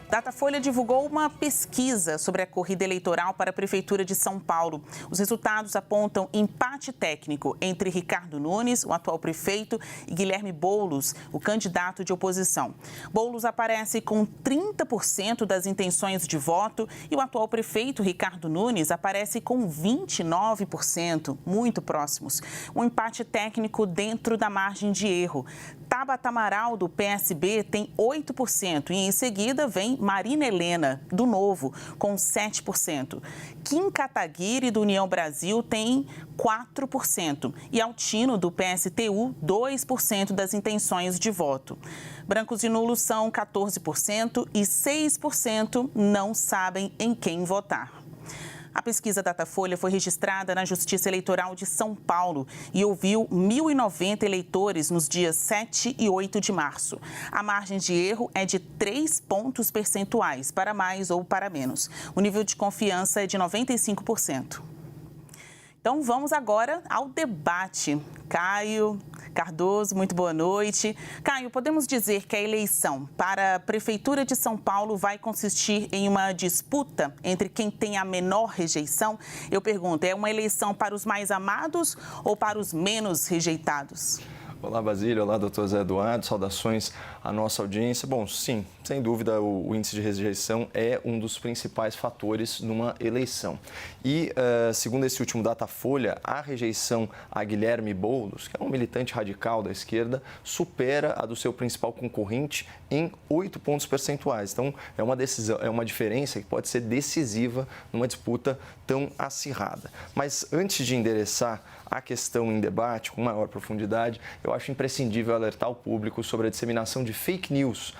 Datafolha divulgou uma pesquisa sobre a corrida eleitoral para a Prefeitura de São Paulo. Os resultados apontam empate técnico entre Ricardo Nunes, o atual prefeito, e Guilherme Boulos, o candidato de oposição. Boulos aparece com 30% das intenções de voto e o atual prefeito, Ricardo Nunes, aparece com 29%, muito próximos. Um empate técnico dentro da margem de erro. Tabata Amaral, do PSB, tem 8% e, em seguida, vem Marina Helena, do Novo, com 7%. Kim Kataguiri, do União Brasil, tem 4% e Altino, do PSTU, 2% das intenções de voto. Brancos e nulos são 14% e 6% não sabem em quem votar. A pesquisa Datafolha foi registrada na Justiça Eleitoral de São Paulo e ouviu 1.090 eleitores nos dias 7 e 8 de março. A margem de erro é de 3 pontos percentuais, para mais ou para menos. O nível de confiança é de 95%. Então, vamos agora ao debate. Caio Cardoso, muito boa noite. Caio, podemos dizer que a eleição para a Prefeitura de São Paulo vai consistir em uma disputa entre quem tem a menor rejeição? Eu pergunto, é uma eleição para os mais amados ou para os menos rejeitados? Olá, Basílio. Olá, doutor Zé Eduardo. Saudações à nossa audiência. Bom, sim, sem dúvida, o índice de rejeição é um dos principais fatores numa eleição. E, segundo esse último Datafolha, a rejeição a Guilherme Boulos, que é um militante radical da esquerda, supera a do seu principal concorrente em 8 pontos percentuais. Então, é uma diferença que pode ser decisiva numa disputa tão acirrada. Mas, antes de endereçar a questão em debate com maior profundidade, eu acho imprescindível alertar o público sobre a disseminação de fake news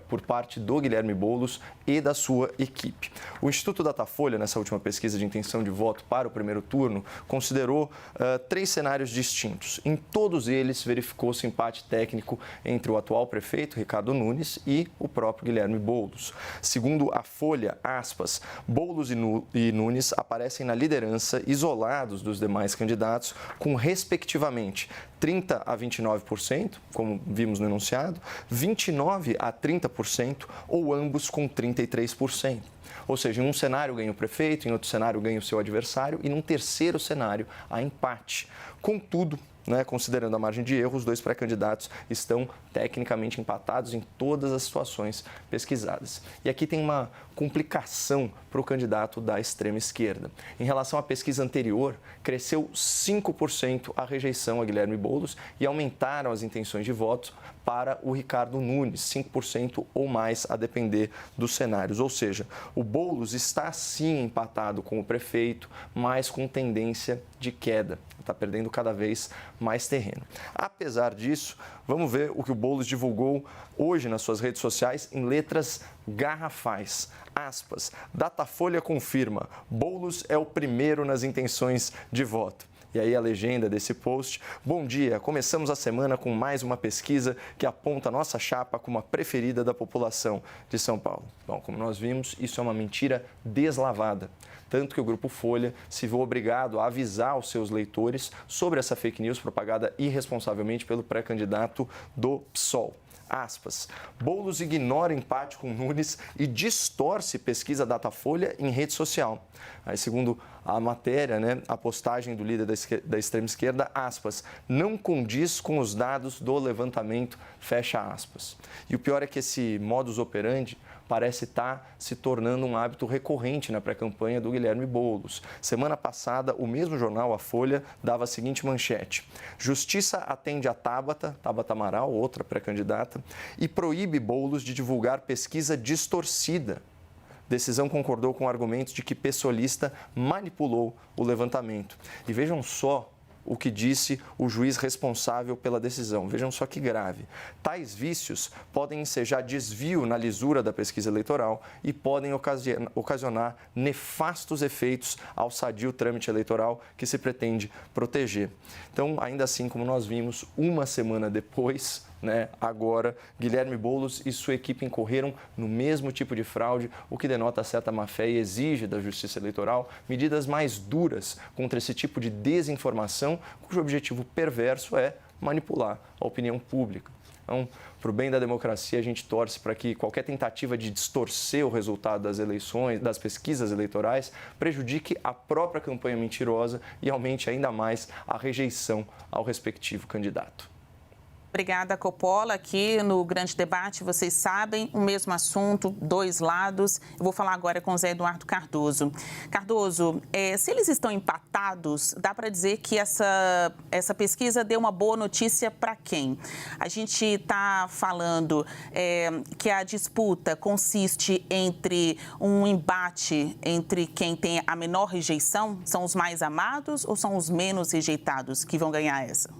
por parte do Guilherme Boulos e da sua equipe. O Instituto Datafolha, nessa última pesquisa de intenção de voto para o primeiro turno, considerou 3 cenários distintos. Em todos eles, verificou-se empate técnico entre o atual prefeito, Ricardo Nunes, e o próprio Guilherme Boulos. Segundo a Folha, aspas, Boulos e Nunes aparecem na liderança, isolados dos demais candidatos, com, respectivamente, 30% a 29%, como vimos no enunciado, 29% a 30% ou ambos com 33%. Ou seja, em um cenário ganha o prefeito, em outro cenário ganha o seu adversário e num terceiro cenário há empate. Contudo, considerando a margem de erro, os 2 pré-candidatos estão tecnicamente empatados em todas as situações pesquisadas. E aqui tem uma complicação para o candidato da extrema esquerda. Em relação à pesquisa anterior, cresceu 5% a rejeição a Guilherme Boulos e aumentaram as intenções de voto para o Ricardo Nunes, 5% ou mais, a depender dos cenários. Ou seja, o Boulos está sim empatado com o prefeito, mas com tendência de queda. Está perdendo cada vez mais terreno. Apesar disso, vamos ver o que o Boulos divulgou hoje nas suas redes sociais em letras garrafais. Aspas, Datafolha confirma, Boulos é o primeiro nas intenções de voto. E aí a legenda desse post, bom dia, começamos a semana com mais uma pesquisa que aponta a nossa chapa como a preferida da população de São Paulo. Bom, como nós vimos, isso é uma mentira deslavada. Tanto que o Grupo Folha se viu obrigado a avisar os seus leitores sobre essa fake news propagada irresponsavelmente pelo pré-candidato do PSOL. Aspas, Boulos ignora empate com Nunes e distorce pesquisa Datafolha em rede social. Aí, segundo a matéria, a postagem do líder da extrema esquerda, aspas, não condiz com os dados do levantamento, fecha aspas. E o pior é que esse modus operandi parece estar se tornando um hábito recorrente na pré-campanha do Guilherme Boulos. Semana passada, o mesmo jornal, a Folha, dava a seguinte manchete. Justiça atende a Tabata Amaral, outra pré-candidata, e proíbe Boulos de divulgar pesquisa distorcida. Decisão concordou com argumentos de que pessoalista manipulou o levantamento. E vejam só o que disse o juiz responsável pela decisão. Vejam só que grave. Tais vícios podem ensejar desvio na lisura da pesquisa eleitoral e podem ocasionar nefastos efeitos ao sadio trâmite eleitoral que se pretende proteger. Então, ainda assim, como nós vimos, uma semana depois, agora, Guilherme Boulos e sua equipe incorreram no mesmo tipo de fraude, o que denota certa má-fé e exige da Justiça Eleitoral medidas mais duras contra esse tipo de desinformação, cujo objetivo perverso é manipular a opinião pública. Então, para o bem da democracia, a gente torce para que qualquer tentativa de distorcer o resultado das eleições, das pesquisas eleitorais, prejudique a própria campanha mentirosa e aumente ainda mais a rejeição ao respectivo candidato. Obrigada, Coppola. Aqui no Grande Debate, vocês sabem, o mesmo assunto, dois lados. Eu vou falar agora com o Zé Eduardo Cardoso. Cardoso, se eles estão empatados, dá para dizer que essa pesquisa deu uma boa notícia para quem? A gente está falando que a disputa consiste entre um embate entre quem tem a menor rejeição, são os mais amados ou são os menos rejeitados que vão ganhar essa?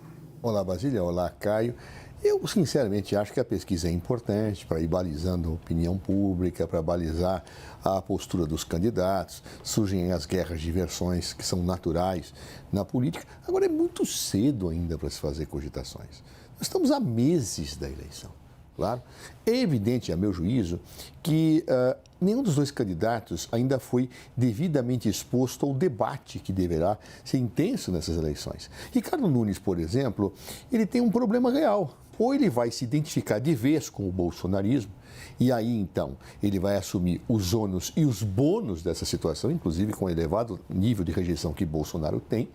Olá, Basília. Olá, Caio. Eu, sinceramente, acho que a pesquisa é importante para ir balizando a opinião pública, para balizar a postura dos candidatos. Surgem as guerras de versões que são naturais na política. Agora, é muito cedo ainda para se fazer cogitações. Nós estamos há meses da eleição, claro. É evidente, a meu juízo, que nenhum dos dois candidatos ainda foi devidamente exposto ao debate que deverá ser intenso nessas eleições. Ricardo Nunes, por exemplo, ele tem um problema real. Ou ele vai se identificar de vez com o bolsonarismo, e aí, então, ele vai assumir os ônus e os bônus dessa situação, inclusive com o elevado nível de rejeição que Bolsonaro tem,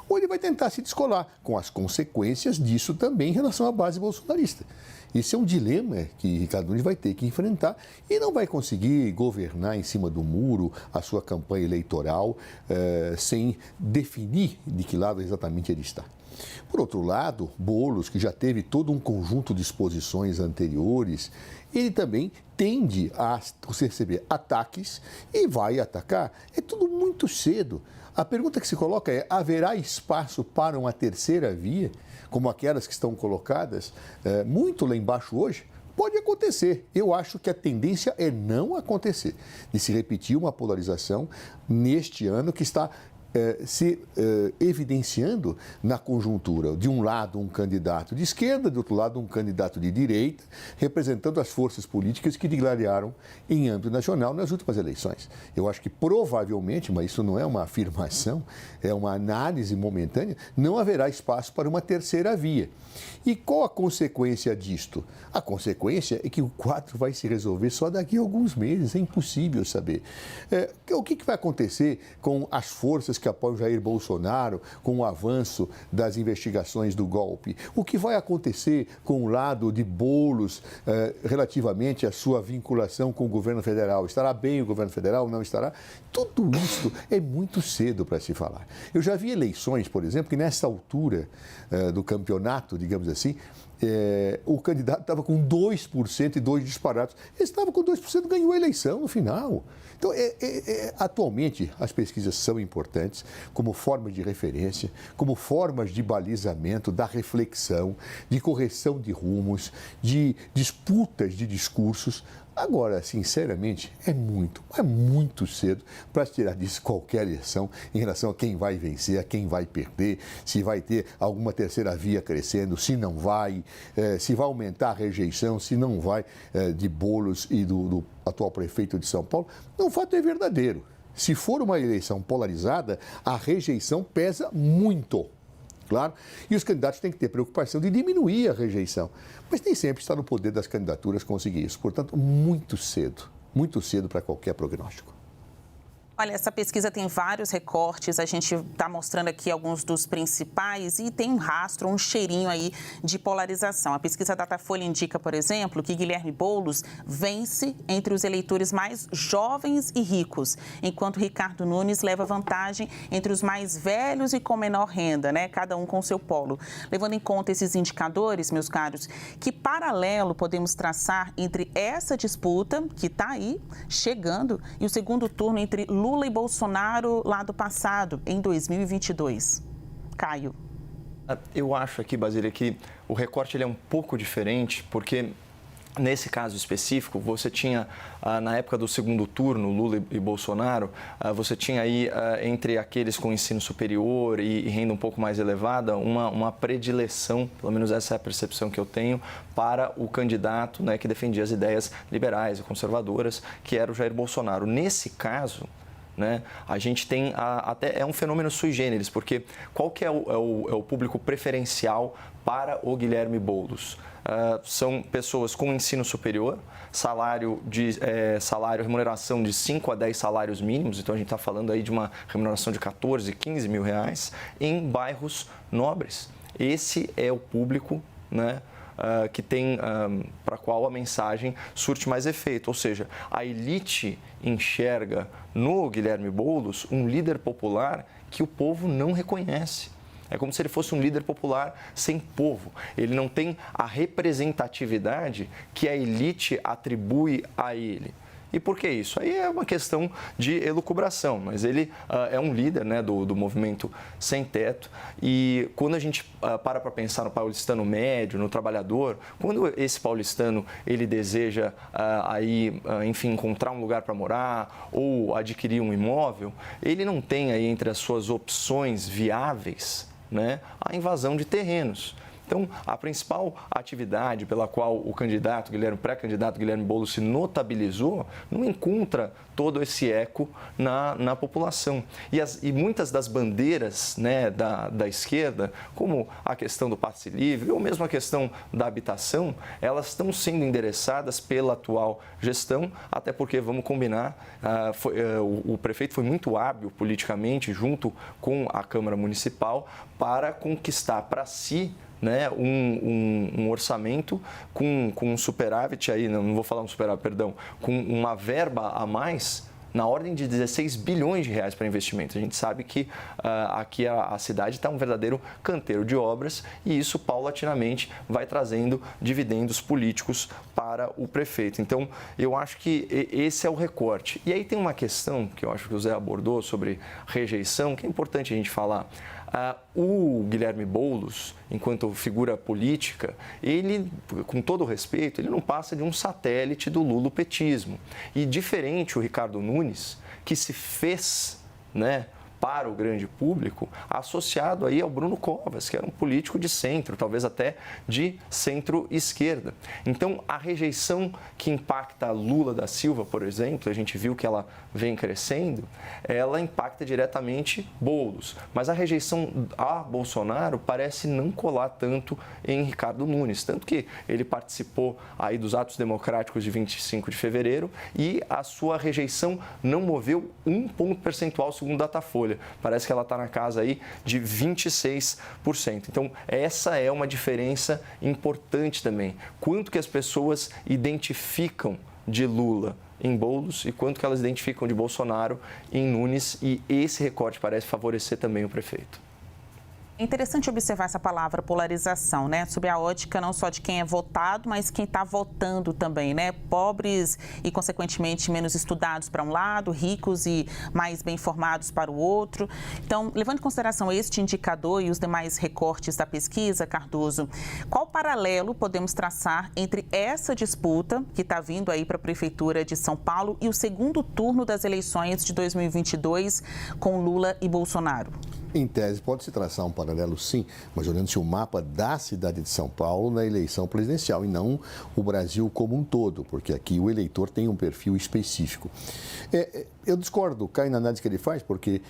ou ele vai tentar se descolar com as consequências disso também em relação à base bolsonarista. Esse é um dilema que Ricardo Nunes vai ter que enfrentar e não vai conseguir governar em cima do muro a sua campanha eleitoral sem definir de que lado exatamente ele está. Por outro lado, Boulos, que já teve todo um conjunto de exposições anteriores, ele também tende a receber ataques e vai atacar. É tudo muito cedo. A pergunta que se coloca é: haverá espaço para uma terceira via, como aquelas que estão colocadas muito lá embaixo hoje? Pode acontecer. Eu acho que a tendência é não acontecer, de se repetir uma polarização neste ano que está se evidenciando na conjuntura. De um lado, um candidato de esquerda, do outro lado, um candidato de direita, representando as forças políticas que digladiaram em âmbito nacional nas últimas eleições. Eu acho que provavelmente, mas isso não é uma afirmação, é uma análise momentânea, não haverá espaço para uma terceira via. E qual a consequência disto? A consequência é que o quadro vai se resolver só daqui a alguns meses, é impossível saber. O que vai acontecer com as forças que apoiam Jair Bolsonaro, com o avanço das investigações do golpe? O que vai acontecer com o lado de Boulos relativamente à sua vinculação com o governo federal? Estará bem o governo federal? Não estará? Tudo isso é muito cedo para se falar. Eu já vi eleições, por exemplo, que nessa altura do campeonato, digamos assim, o candidato estava com 2% e 2 disparados. Ele estava com 2%, ganhou a eleição no final. Então, atualmente, as pesquisas são importantes como forma de referência, como formas de balizamento, da reflexão, de correção de rumos, de disputas de discursos. Agora, sinceramente, é muito cedo para tirar disso qualquer lição em relação a quem vai vencer, a quem vai perder, se vai ter alguma terceira via crescendo, se não vai, se vai aumentar a rejeição, se não vai, de Boulos e do atual prefeito de São Paulo. Não, o fato é verdadeiro. Se for uma eleição polarizada, a rejeição pesa muito. Claro, e os candidatos têm que ter preocupação de diminuir a rejeição, mas nem sempre está no poder das candidaturas conseguir isso. Portanto, muito cedo para qualquer prognóstico. Olha, essa pesquisa tem vários recortes, a gente está mostrando aqui alguns dos principais e tem um rastro, um cheirinho aí de polarização. A pesquisa Datafolha indica, por exemplo, que Guilherme Boulos vence entre os eleitores mais jovens e ricos, enquanto Ricardo Nunes leva vantagem entre os mais velhos e com menor renda, né? Cada um com seu polo. Levando em conta esses indicadores, meus caros, que paralelo podemos traçar entre essa disputa, que está aí, chegando, e o segundo turno entre Lula e Bolsonaro lá do passado, em 2022. Caio. Eu acho aqui, Basília, que o recorte ele é um pouco diferente, porque nesse caso específico, você tinha, na época do segundo turno, Lula e Bolsonaro, você tinha aí, entre aqueles com ensino superior e renda um pouco mais elevada, uma predileção, pelo menos essa é a percepção que eu tenho, para o candidato, né, que defendia as ideias liberais e conservadoras, que era o Jair Bolsonaro. Nesse caso, né, a gente tem até um fenômeno sui generis, porque qual que é o público preferencial para o Guilherme Boulos. São pessoas com ensino superior, remuneração de 5 a 10 salários mínimos, então a gente está falando aí de uma remuneração de 14, 15 mil reais, em bairros nobres. Esse é o público, né, que tem, para qual a mensagem surte mais efeito. Ou seja, a elite enxerga no Guilherme Boulos um líder popular que o povo não reconhece. É como se ele fosse um líder popular sem povo. Ele não tem a representatividade que a elite atribui a ele. E por que isso? Aí é uma questão de elucubração, mas ele é um líder, né, do movimento sem teto. E quando a gente para pensar no paulistano médio, no trabalhador, quando esse paulistano ele deseja enfim, encontrar um lugar para morar ou adquirir um imóvel, ele não tem aí entre as suas opções viáveis, né, a invasão de terrenos. Então, a principal atividade pela qual o pré-candidato Guilherme Boulos se notabilizou não encontra todo esse eco na população. E muitas das bandeiras, né, da esquerda, como a questão do passe livre ou mesmo a questão da habitação, elas estão sendo endereçadas pela atual gestão, até porque, vamos combinar, o prefeito foi muito hábil politicamente, junto com a Câmara Municipal, para conquistar para si, né, um orçamento com um superávit, aí, não vou falar um superávit, perdão, com uma verba a mais na ordem de 16 bilhões de reais para investimento. A gente sabe que aqui a cidade está um verdadeiro canteiro de obras e isso paulatinamente vai trazendo dividendos políticos para o prefeito. Então, eu acho que esse é o recorte. E aí tem uma questão que eu acho que o Zé abordou sobre rejeição, que é importante a gente falar. O Guilherme Boulos, enquanto figura política, ele, com todo o respeito, ele não passa de um satélite do lulopetismo. E diferente o Ricardo Nunes, que se fez, né, para o grande público, associado aí ao Bruno Covas, que era um político de centro, talvez até de centro-esquerda. Então, a rejeição que impacta a Lula da Silva, por exemplo, a gente viu que ela vem crescendo, ela impacta diretamente Boulos. Mas a rejeição a Bolsonaro parece não colar tanto em Ricardo Nunes, tanto que ele participou aí dos atos democráticos de 25 de fevereiro e a sua rejeição não moveu 1 ponto percentual, segundo Datafolha. Parece que ela está na casa aí de 26%. Então, essa é uma diferença importante também. Quanto que as pessoas identificam de Lula em Boulos e quanto que elas identificam de Bolsonaro em Nunes, e esse recorte parece favorecer também o prefeito. É interessante observar essa palavra polarização, né? Sob a ótica não só de quem é votado, mas quem está votando também, né? Pobres e, consequentemente, menos estudados para um lado, ricos e mais bem informados para o outro. Então, levando em consideração este indicador e os demais recortes da pesquisa, Cardoso, qual paralelo podemos traçar entre essa disputa que está vindo aí para a Prefeitura de São Paulo e o segundo turno das eleições de 2022 com Lula e Bolsonaro? Em tese, pode-se traçar um paralelo, sim, mas olhando-se o mapa da cidade de São Paulo na eleição presidencial e não o Brasil como um todo, porque aqui o eleitor tem um perfil específico. Eu discordo, cai na análise que ele faz, porque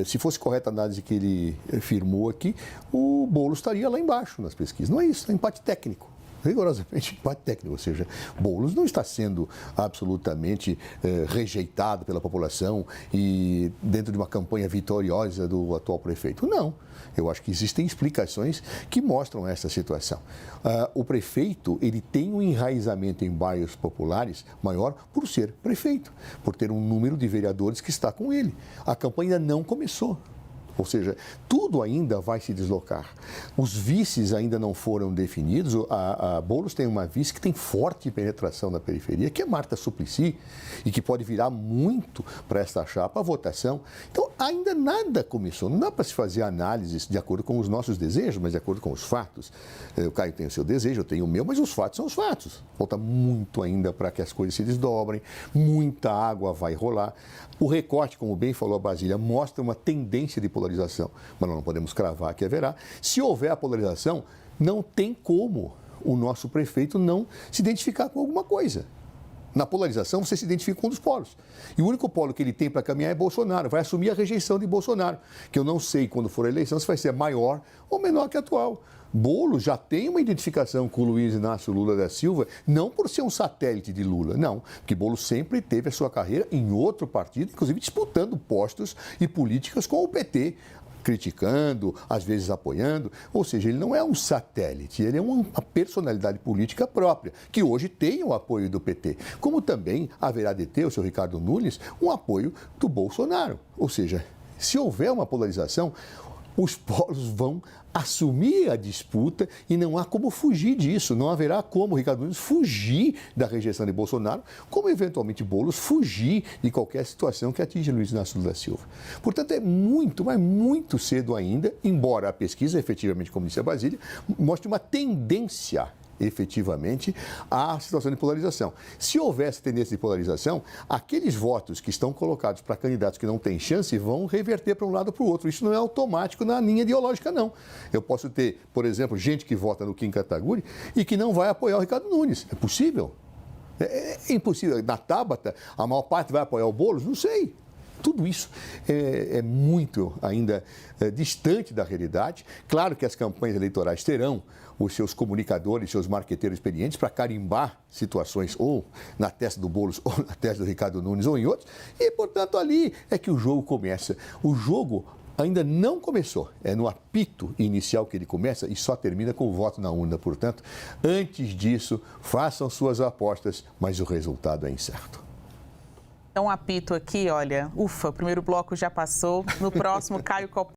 se fosse correta a análise que ele firmou aqui, o Boulos estaria lá embaixo nas pesquisas. Não é isso, é empate técnico. Rigorosamente empate técnico, ou seja, Boulos não está sendo absolutamente rejeitado pela população e dentro de uma campanha vitoriosa do atual prefeito. Não, eu acho que existem explicações que mostram essa situação. O prefeito, ele tem um enraizamento em bairros populares maior por ser prefeito, por ter um número de vereadores que está com ele. A campanha ainda não começou. Ou seja, tudo ainda vai se deslocar. Os vices ainda não foram definidos. A Boulos tem uma vice que tem forte penetração na periferia, que é Marta Suplicy, e que pode virar muito para esta chapa a votação. Então, ainda nada começou. Não dá para se fazer análises de acordo com os nossos desejos, mas de acordo com os fatos. O Caio tem o seu desejo, eu tenho o meu, mas os fatos são os fatos. Falta muito ainda para que as coisas se desdobrem, muita água vai rolar. O recorte, como bem falou a Basília, mostra uma tendência de polarização, mas nós não podemos cravar que haverá. Se houver a polarização, não tem como o nosso prefeito não se identificar com alguma coisa. Na polarização, você se identifica com um dos polos. E o único polo que ele tem para caminhar é Bolsonaro. Vai assumir a rejeição de Bolsonaro, que eu não sei, quando for a eleição, se vai ser maior ou menor que a atual. Boulos já tem uma identificação com o Luiz Inácio Lula da Silva, não por ser um satélite de Lula, não. Porque Boulos sempre teve a sua carreira em outro partido, inclusive disputando postos e políticas com o PT. Criticando, às vezes apoiando, ou seja, ele não é um satélite, ele é uma personalidade política própria, que hoje tem o apoio do PT, como também haverá de ter, o seu Ricardo Nunes, um apoio do Bolsonaro. Ou seja, se houver uma polarização, os polos vão assumir a disputa e não há como fugir disso. Não haverá como Ricardo Nunes fugir da rejeição de Bolsonaro, como eventualmente Boulos fugir de qualquer situação que atinja Luiz Inácio Lula da Silva. Portanto, é muito, mas muito cedo ainda, embora a pesquisa, efetivamente, como disse a Basília, mostre uma tendência efetivamente a situação de polarização. Se houvesse tendência de polarização, aqueles votos que estão colocados para candidatos que não têm chance vão reverter para um lado ou para o outro. Isso não é automático na linha ideológica, não. Eu posso ter, por exemplo, gente que vota no Kim Kataguiri e que não vai apoiar o Ricardo Nunes. É possível? É impossível. Na Tabata, a maior parte vai apoiar o Boulos? Não sei. Tudo isso é muito ainda distante da realidade. Claro que as campanhas eleitorais terão os seus comunicadores, seus marqueteiros experientes para carimbar situações ou na testa do Boulos, ou na testa do Ricardo Nunes, ou em outros. E, portanto, ali é que o jogo começa. O jogo ainda não começou. É no apito inicial que ele começa e só termina com o voto na urna. Portanto, antes disso, façam suas apostas, mas o resultado é incerto. Então, um apito aqui, olha, ufa, o primeiro bloco já passou. No próximo, Caio Coppola.